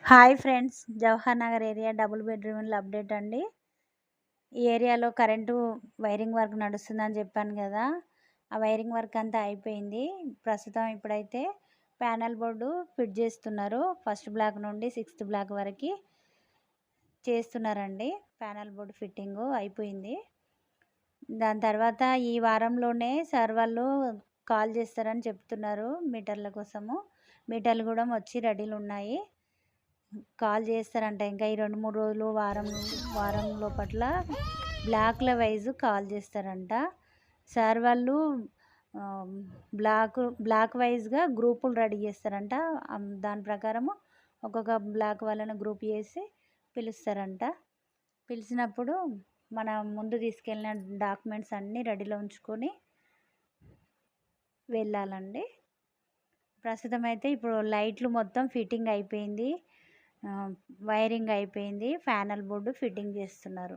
Hi friends, Jawahar Nagar area double bedroom ఇల్లు update అండి. ఈ ఏరియాలో కరెంటు వైరింగ్ వర్క్ నడుస్తుందని చెప్పాను కదా. ఆ వైరింగ్ వర్క్ అంతా అయిపోయింది. ప్రస్తుతం ఇప్పుడైతే ప్యానెల్ బోర్డు ఫిట్ చేస్తున్నారు. ఫస్ట్ బ్లాక్ నుండి సిక్స్త్ బ్లాక్ వరకు చేస్తున్నారండి. ప్యానెల్ బోర్డు ఫిట్టింగ్ అయిపోయింది. దాని తర్వాత ఈ వారంలోనే సార్ వాళ్ళు కాల్ చేస్తారని చెప్తున్నారు మీటర్ల కోసము. మీటర్లు కూడా వచ్చి రెడీలు ఉన్నాయి. కాల్ చేస్తారంట. ఇంకా ఈ 2-3 రోజులు వారం లోపట్ల బ్లాక్ల వైజ్ కాల్ చేస్తారంట. సార్ వాళ్ళు బ్లాక్ వైజ్గా గ్రూపులు రెడీ చేస్తారంట. దాని ప్రకారము ఒక్కొక్క బ్లాక్ వాళ్ళని గ్రూప్ చేసి పిలుస్తారంట. పిలిచినప్పుడు మన ముందు తీసుకెళ్ళిన డాక్యుమెంట్స్ అన్నీ రెడీలో ఉంచుకొని వెళ్ళాలండి. ప్రస్తుతం అయితే ఇప్పుడు లైట్లు మొత్తం ఫిట్టింగ్ అయిపోయింది. వైరింగ్ అయిపోయింది. ప్యానెల్ బోర్డు ఫిట్టింగ్ చేస్తున్నారు.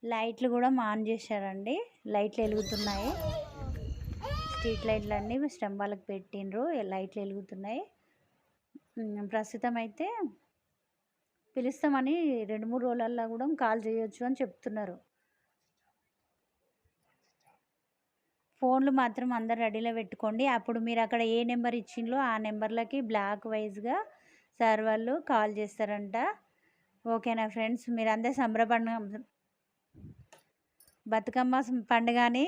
లైట్లు కూడా ఆన్ చేశారండి. లైట్లు వెలుగుతున్నాయి. స్ట్రీట్ లైట్లు అన్నీ స్తంభాలకు పెట్టిండ్రు. లైట్లు వెలుగుతున్నాయి. ప్రస్తుతం అయితే పిలుస్తామని 2-3 రోజులల్లో కూడా కాల్ చేయొచ్చు అని చెప్తున్నారు. ఫోన్లు మాత్రం అందరు రెడీలో పెట్టుకోండి. అప్పుడు మీరు అక్కడ ఏ నెంబర్ ఇచ్చిండ్రో ఆ నెంబర్లకి బ్లాక్ వైజ్గా సార్ వాళ్ళు కాల్ చేస్తారంట. ఓకేనా ఫ్రెండ్స్, మీరు అందరు బతుకమ్మ పండుగని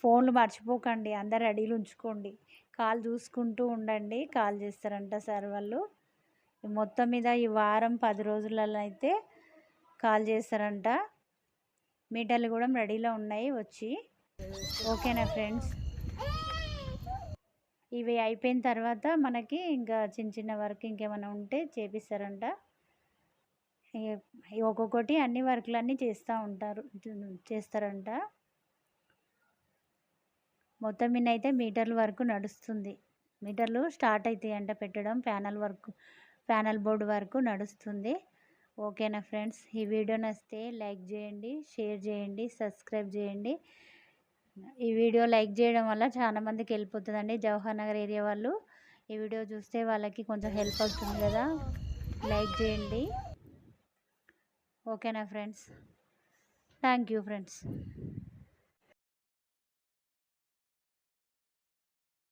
ఫోన్లు మర్చిపోకండి. అందరు రెడీలు ఉంచుకోండి. కాల్ చూసుకుంటూ ఉండండి. కాల్ చేస్తారంట సార్ వాళ్ళు. మొత్తం మీద ఈ వారం 10 రోజులలో అయితే కాల్ చేస్తారంట. మీటర్లు కూడా రెడీలో ఉన్నాయి వచ్చి. ఓకేనా ఫ్రెండ్స్, ఇవి అయిపోయిన తర్వాత మనకి ఇంకా చిన్న వర్క్ ఇంకేమైనా ఉంటే చేపిస్తారంట. ఒక్కొక్కటి అన్ని వర్క్లన్నీ చేస్తారంట. మొత్తం మీద అయితే మీటర్ల వరకు నడుస్తుంది. మీటర్లు స్టార్ట్ అవుతాయంట పెట్టడం. ప్యానల్ బోర్డు వరకు నడుస్తుంది. ఓకేనా ఫ్రెండ్స్, ఈ వీడియో నచ్చితే లైక్ చేయండి, షేర్ చేయండి, సబ్స్క్రైబ్ చేయండి. ఈ వీడియో లైక్ చేయడం వల్ల చాలా మందికి వెళ్ళిపోతుందండి. జవహర్ నగర్ ఏరియా వాళ్ళు ఈ వీడియో చూస్తే వాళ్ళకి కొంచెం హెల్ప్ అవుతుంది కదా. లైక్ చేయండి. ఓకేనా ఫ్రెండ్స్, థ్యాంక్ యూ ఫ్రెండ్స్.